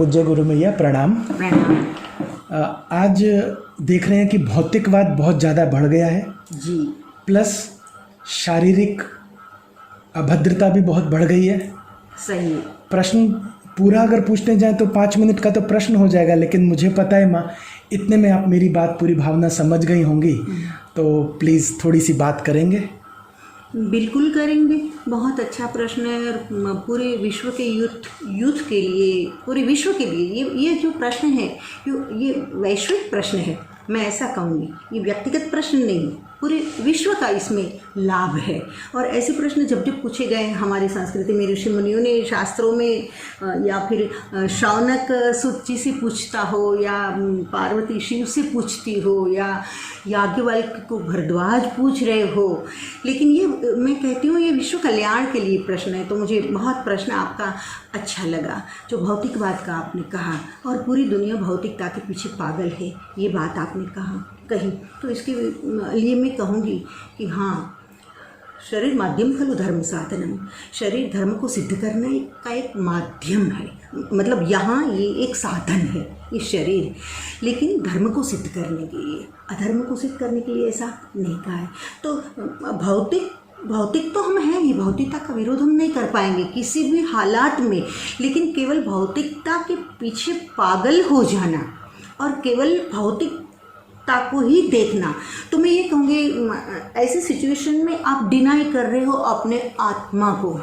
पूज्य गुरु मैया प्रणाम। आज देख रहे हैं कि भौतिकवाद बहुत ज़्यादा बढ़ गया है जी, प्लस शारीरिक अभद्रता भी बहुत बढ़ गई है। सही। प्रश्न पूरा अगर पूछने जाएं तो 5 मिनट का तो प्रश्न हो जाएगा, लेकिन मुझे पता है माँ इतने में आप मेरी बात पूरी भावना समझ गई होंगी, तो प्लीज़ थोड़ी सी बात करेंगे। बिल्कुल करेंगे। बहुत अच्छा प्रश्न है और पूरे विश्व के यूथ के लिए, पूरे विश्व के लिए ये जो प्रश्न है ये वैश्विक प्रश्न है। मैं ऐसा कहूँगी, ये व्यक्तिगत प्रश्न नहीं, पूरे विश्व का इसमें लाभ है। और ऐसे प्रश्न जब जब पूछे गए हमारी संस्कृति में, ऋषि मुनियों ने शास्त्रों में, या फिर शौनक सुत जी से पूछता हो, या पार्वती शिव से पूछती हो, या याज्ञवल्क्य को भरद्वाज पूछ रहे हो, लेकिन ये मैं कहती हूँ ये विश्व कल्याण के लिए प्रश्न है। तो मुझे बहुत प्रश्न आपका अच्छा लगा, जो भौतिकवाद का आपने कहा, और पूरी दुनिया भौतिकता के पीछे पागल है, ये बात आपने कही। तो इसके लिए मैं कहूँगी कि हाँ, शरीर माध्यम खलु धर्म साधनम, शरीर धर्म को सिद्ध करने का एक माध्यम है। मतलब यहाँ ये एक साधन है ये शरीर, लेकिन धर्म को सिद्ध करने के लिए, अधर्म को सिद्ध करने के लिए ऐसा नहीं कहा है। तो भौतिक तो हम हैं ही, भौतिकता का विरोध हम नहीं कर पाएंगे किसी भी हालात में, लेकिन केवल भौतिकता के पीछे पागल हो जाना और केवल भौतिकता को ही देखना, तो मैं ये कहूँगी ऐसे सिचुएशन में आप डिनाई कर रहे हो अपने आत्मा को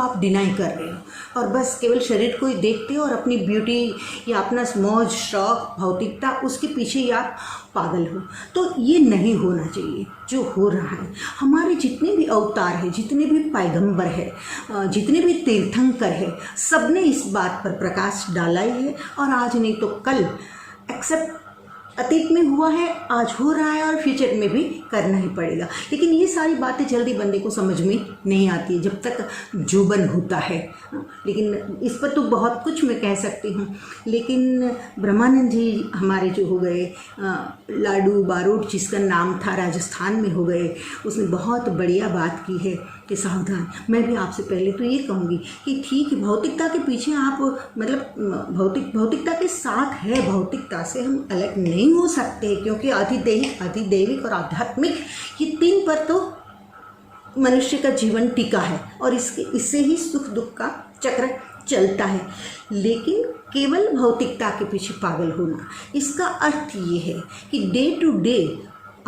आप डिनाई कर रहे हो, और बस केवल शरीर को ही देखते हो और अपनी ब्यूटी या अपना मौज शौक भौतिकता उसके पीछे ही आप पागल हो। तो ये नहीं होना चाहिए जो हो रहा है। हमारे जितने भी अवतार हैं, जितने भी पैगंबर हैं, जितने भी तीर्थंकर हैं, सब ने इस बात पर प्रकाश डाला ही है, और आज नहीं तो कल, एक्सेप्ट अतीत में हुआ है, आज हो रहा है, और फ्यूचर में भी करना ही पड़ेगा। लेकिन ये सारी बातें जल्दी बंदे को समझ में नहीं आती है जब तक जोबन होता है। लेकिन इस पर तो बहुत कुछ मैं कह सकती हूँ, लेकिन ब्रह्मानंद जी हमारे जो हो गए, लाडू बारोट जिसका नाम था, राजस्थान में हो गए, उसने बहुत बढ़िया बात की है कि सावधान। मैं भी आपसे पहले तो ये कहूँगी कि ठीक है, भौतिकता के पीछे आप मतलब भौतिकता के साथ है, भौतिकता से हम अलग नहीं हो सकते, क्योंकि अधिदैविक और आध्यात्मिक, ये 3 पर तो मनुष्य का जीवन टिका है, और इससे ही सुख दुख का चक्र चलता है। लेकिन केवल भौतिकता के पीछे पागल होना, इसका अर्थ ये है कि डे टू डे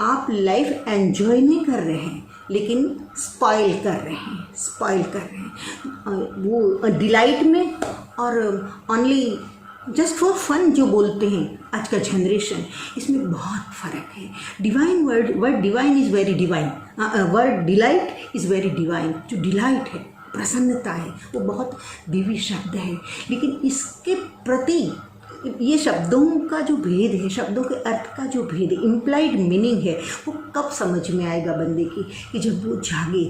आप लाइफ एंजॉय नहीं कर रहे हैं, लेकिन स्पॉइल कर रहे हैं वो डिलाइट में, और ओनली जस्ट फॉर फन जो बोलते हैं आज का जनरेशन, इसमें बहुत फ़र्क है। Divine word divine is very divine, word delight is very divine. जो डिलाइट है, प्रसन्नता है, वो बहुत दिव्य शब्द है, लेकिन इसके प्रति ये शब्दों का जो भेद है, शब्दों के अर्थ का जो भेद है, इम्प्लाइड मीनिंग है, वो कब समझ में आएगा बंदे की, कि जब वो जागे,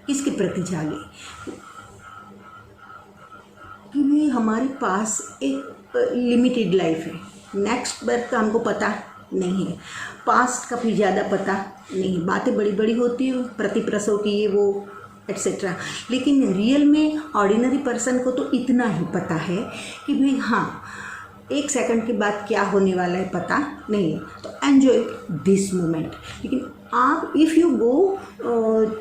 किसके प्रति जागे, कि भाई हमारे पास एक लिमिटेड लाइफ है, नेक्स्ट बर्थ का हमको पता नहीं है, पास्ट का भी ज़्यादा पता नहीं, बातें बड़ी बड़ी होती है, प्रतिप्रसव की ये वो एट्सेट्रा, लेकिन रियल में ऑर्डिनरी पर्सन को तो इतना ही पता है कि भाई हाँ, 1 सेकंड के बाद क्या होने वाला है पता नहीं है, तो एन्जॉय दिस मोमेंट। लेकिन आप if you go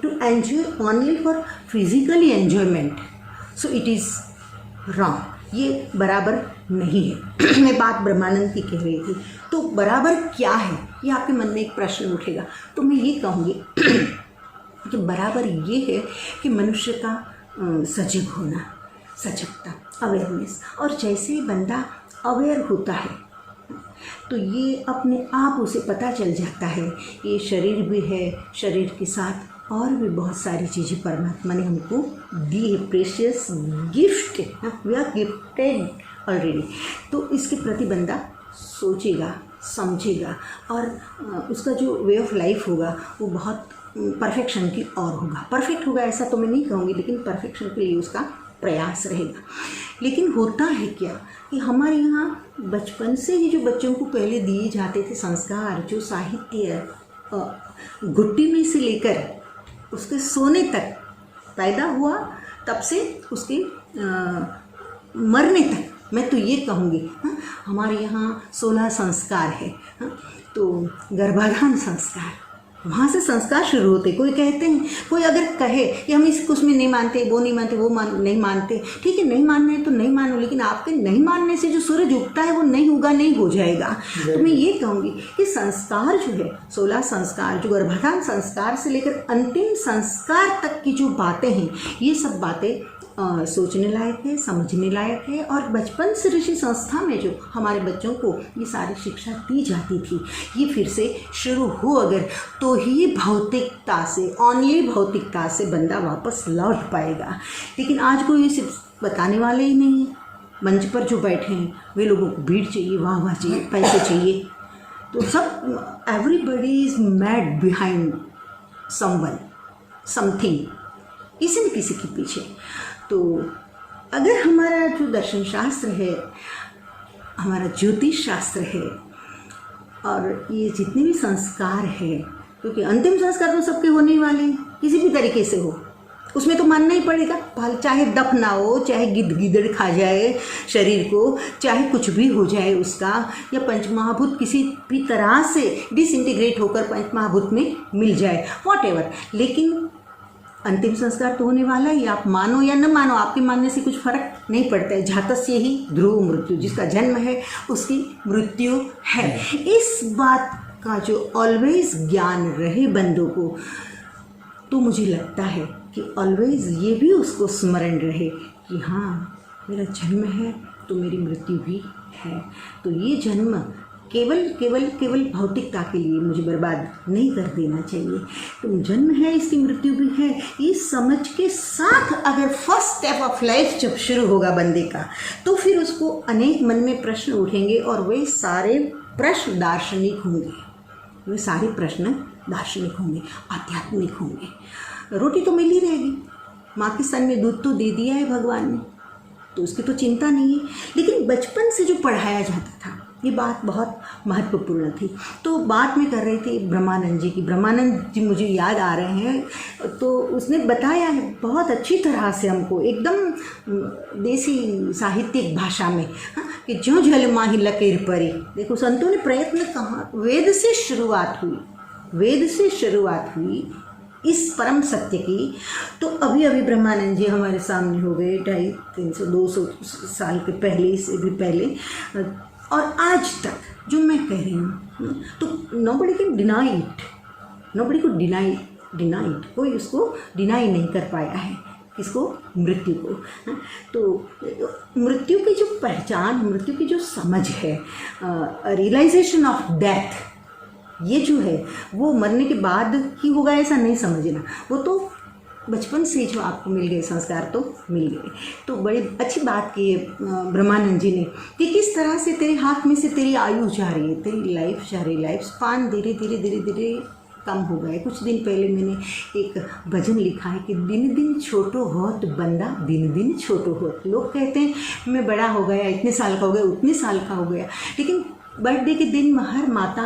to enjoy only for physically enjoyment, so it is wrong, ये बराबर नहीं है। मैं बात ब्रह्मानंद की कह रही थी, तो बराबर क्या है, ये आपके मन में एक प्रश्न उठेगा। तो मैं ये कहूँगी कि बराबर ये है कि मनुष्य का सजग होना, सजगता, अवेयरनेस, और जैसे ही बंदा अवेयर होता है तो ये अपने आप उसे पता चल जाता है ये शरीर भी है, शरीर के साथ और भी बहुत सारी चीज़ें परमात्मा ने हमको दी है, precious gift, we are gifted already. तो इसके प्रति बंदा सोचेगा, समझेगा, और उसका जो वे ऑफ लाइफ होगा वो बहुत परफेक्शन की ओर होगा। परफेक्ट होगा ऐसा तो मैं नहीं कहूँगी, लेकिन परफेक्शन के लिए उसका प्रयास रहेगा। लेकिन होता है क्या कि हमारे यहाँ बचपन से ही जो बच्चों को पहले दिए जाते थे संस्कार, जो साहित्य, घुट्टी में से लेकर उसके सोने तक, पैदा हुआ तब से उसके मरने तक मैं तो ये कहूँगी, हाँ, हमारे यहाँ 16 संस्कार है, हाँ, तो गर्भाधान संस्कार, वहाँ से संस्कार शुरू होते। कोई कहते हैं, कोई अगर कहे कि हम इस उसमें नहीं मानते, वो नहीं मानते, वो नहीं मानते, ठीक है, नहीं मानना है तो नहीं मानो, लेकिन आपके नहीं मानने से जो सूरज उगता है वो नहीं उगा, नहीं हो जाएगा। तो मैं ये कहूँगी कि संस्कार जो है, 16 संस्कार, जो गर्भाधान संस्कार से लेकर अंतिम संस्कार तक की जो बातें हैं, ये सब बातें सोचने लायक है, समझने लायक है। और बचपन से ऋषि संस्था में जो हमारे बच्चों को ये सारी शिक्षा दी जाती थी, ये फिर से शुरू हो अगर, तो ही भौतिकता से, ओनली भौतिकता से बंदा वापस लौट पाएगा। लेकिन आज कोई सिर्फ बताने वाले ही नहीं है। मंच पर जो बैठे हैं वे लोगों को भीड़ चाहिए, वाह चाहिए, पैसे चाहिए, तो सब everybody is mad behind someone, something, किसी न किसी के पीछे। तो अगर हमारा जो दर्शन शास्त्र है, हमारा ज्योतिष शास्त्र है, और ये जितने भी संस्कार है, क्योंकि अंतिम संस्कार तो सबके होने वाले हैं, किसी भी तरीके से हो, उसमें तो मानना ही पड़ेगा, चाहे दफना हो, चाहे गिद्दड़ खा जाए शरीर को, चाहे कुछ भी हो जाए उसका, या पंचमहाभूत किसी भी तरह से डिसइंटीग्रेट होकर पंचमहाभूत में मिल जाए, वॉटएवर, लेकिन अंतिम संस्कार तो होने वाला ही। आप मानो या न मानो, आपके मानने से कुछ फर्क नहीं पड़ता है। जातस्य ही ध्रुव मृत्यु, जिसका जन्म है उसकी मृत्यु है। इस बात का जो ऑलवेज ज्ञान रहे बंदों को, तो मुझे लगता है कि ऑलवेज ये भी उसको स्मरण रहे कि हाँ, मेरा जन्म है तो मेरी मृत्यु भी है। तो ये जन्म केवल भौतिकता के लिए मुझे बर्बाद नहीं कर देना चाहिए। तो जन्म है, इसकी मृत्यु भी है, ये समझ के साथ अगर फर्स्ट स्टेप ऑफ लाइफ जब शुरू होगा बंदे का, तो फिर उसको अनेक मन में प्रश्न उठेंगे, और वे सारे प्रश्न दार्शनिक होंगे, वे सारे प्रश्न दार्शनिक होंगे, आध्यात्मिक होंगे। रोटी तो मिल ही रहेगी, माँ के स्तन में दूध तो दे दिया है भगवान ने, तो उसकी तो चिंता नहीं है। लेकिन बचपन से जो पढ़ाया जाता था, ये बात बहुत महत्वपूर्ण थी। तो बात मैं कर रही थी ब्रह्मानंद जी की। ब्रह्मानंद जी मुझे याद आ रहे हैं, तो उसने बताया है बहुत अच्छी तरह से हमको, एकदम देसी साहित्यिक भाषा में, हाँ, कि जो जल माही लकीर परी। देखो, संतों ने प्रयत्न कहा, वेद से शुरुआत हुई इस परम सत्य की। तो अभी अभी ब्रह्मानंद जी हमारे सामने हो गए 250-300 साल के पहले से भी पहले, और आज तक जो मैं कह रही हूँ, तो nobody can deny it, nobody को डिनाई इट, कोई उसको डिनाई नहीं कर पाया है, किसको, मृत्यु को। तो मृत्यु की जो पहचान, मृत्यु की जो समझ है, रियलाइजेशन ऑफ डेथ, ये जो है वो मरने के बाद ही होगा ऐसा नहीं समझना, वो तो बचपन से जो आपको मिल गए संस्कार तो मिल गए। तो बड़ी अच्छी बात की है ब्रह्मानंद जी ने कि किस तरह से तेरे हाथ में से तेरी आयु जा रही है, तेरी लाइफ जा रही, लाइफ स्पान धीरे धीरे कम हो गए। कुछ दिन पहले मैंने एक भजन लिखा है कि दिन दिन छोटो होत बंदा, दिन दिन छोटो होत। लोग कहते हैं मैं बड़ा हो गया, इतने साल का हो गया, उतने साल का हो गया, लेकिन बर्थडे के दिन हर माता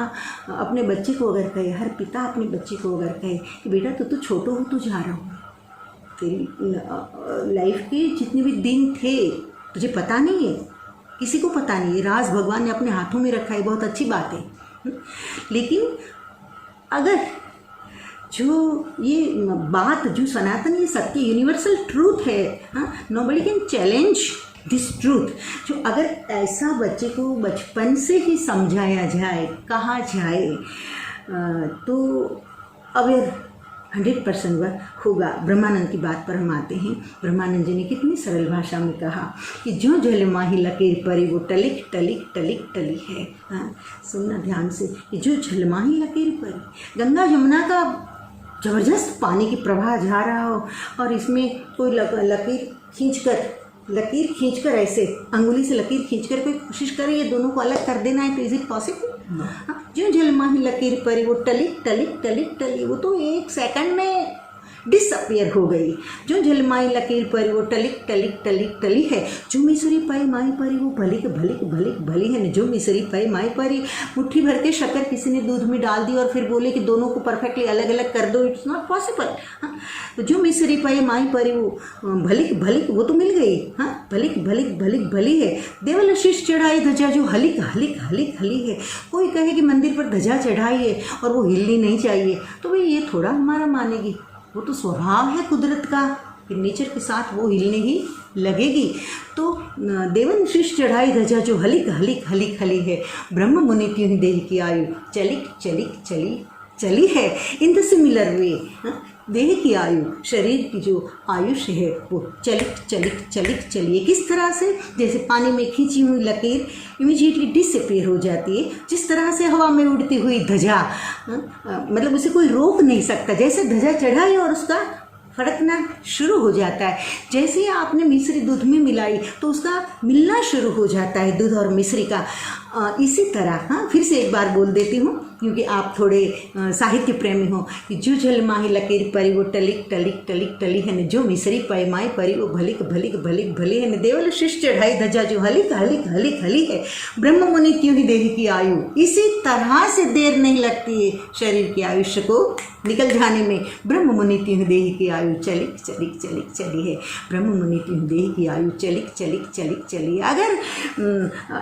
अपने बच्चे को अगर कहे, हर पिता अपने बच्चे को अगर कहे कि बेटा तू छोटो हो, तू जा रहा हो, तेरी लाइफ के जितने भी दिन थे तुझे पता नहीं है, किसी को पता नहीं है, राज भगवान ने अपने हाथों में रखा है, बहुत अच्छी बात है। लेकिन अगर जो ये बात, जो सनातन, ये सत्य, यूनिवर्सल ट्रूथ है, हाँ, nobody can challenge this truth. जो अगर ऐसा बच्चे को बचपन से ही समझाया जाए, कहा जाए, तो अवेयर 100% होगा। ब्रह्मानंद की बात पर हम आते हैं। ब्रह्मानंद जी ने कितनी सरल भाषा में कहा कि जो जल माही लकीर परी वो टलिक टलिक टलिक टली है। हाँ, सुनना ध्यान से कि जो जल माही लकीर परी, गंगा यमुना का ज़बरदस्त पानी की प्रवाह जा रहा हो, और इसमें कोई लकीर खींचकर ऐसे अंगुली से लकीर खींचकर कोई कोशिश करे ये दोनों को अलग कर देना है, तो इज इट पॉसिबल? जो जल माही लकीर परी वो टलिक टलिक टलिक टली, वो तो 1 सेकंड में डिसअपियर हो गई। जो झलमाई लकीर परी वो टलिक टलिक टलिक टली है, जो मिसरी पाई माई परी वो भलिक भलिक भलिक भली है। जो मिसरी पाई माई परी, मुट्ठी भर के शक्कर किसी ने दूध में डाल दी और फिर बोले कि दोनों को परफेक्टली अलग अलग कर दो, इट्स नॉट पॉसिबल। हाँ, तो जो मिसरी पाई माई परी वो भलिक भलिक वो तो मिल गई। हाँ, भलिक भलिक भलिक भली है। देवल शीश चढ़ाई ध्वजा जो हलिक हलिक हलिक हली है। कोई कहे कि मंदिर पर ध्वजा चढ़ाई है और वो हिलनी नहीं चाहिए, तो भाई ये थोड़ा हमारा मानेगी, वो तो स्वभाव है कुदरत का कि नेचर के साथ वो हिलने ही लगेगी। तो देवन शीश चढ़ाई ध्वजा जो हलिक हलिक हलिक हली है। ब्रह्म मुनि त्यों ही देह की आयु चलिक चलिक चली चली है। इन द सिमिलर वे देह की आयु, शरीर की जो आयुष है वो चलिक चलिक चलिक चलिए। किस तरह से? जैसे पानी में खींची हुई लकीर इमीडिएटली डिसअपीयर हो जाती है, जिस तरह से हवा में उड़ती हुई ध्वजा, मतलब उसे कोई रोक नहीं सकता। जैसे ध्वजा चढ़ाई और उसका फड़कना शुरू हो जाता है। जैसे ही आपने मिश्री दूध में मिलाई तो उसका मिलना शुरू हो जाता है दूध और मिश्री का। इसी तरह हाँ, फिर से एक बार बोल देती हूँ क्योंकि आप थोड़े साहित्य प्रेमी हो कि जो झलमाही लकीर परी वो टलिक टलिक टलिक टली है न, जो मिसरी पैमाई परी वो भलिक भलिक भलिक भली है न। देवल शीश चढ़ाई ध्वजा जो हलिक हलिक हलिक हली है। ब्रह्म मुनि त्यों ही देह की आयु, इसी तरह से देर नहीं लगती है शरीर के आयुष्य को निकल जाने में। ब्रह्म मुनि त्यों ही देह की आयु चलिक चलिक चलिक चली है। ब्रह्म मुनि त्यों ही देह की आयु चलिक चलिक चलिक चली। अगर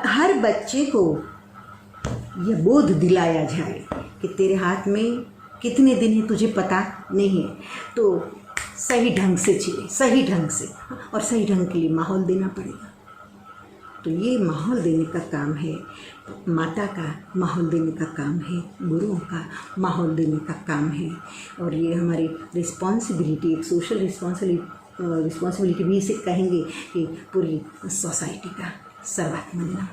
हर बच्चे को यह बोध दिलाया जाए कि तेरे हाथ में कितने दिन है तुझे पता नहीं है, तो सही ढंग से जिए, सही ढंग से, और सही ढंग के लिए माहौल देना पड़ेगा। तो ये माहौल देने का काम है माता का, माहौल देने का काम है गुरुओं का, माहौल देने का काम है। और ये हमारी रिस्पॉन्सिबिलिटी, एक सोशल रिस्पॉन्सिबिलिटी भी इसे कहेंगे कि पूरी सोसाइटी का। सर्वात्मन नमः।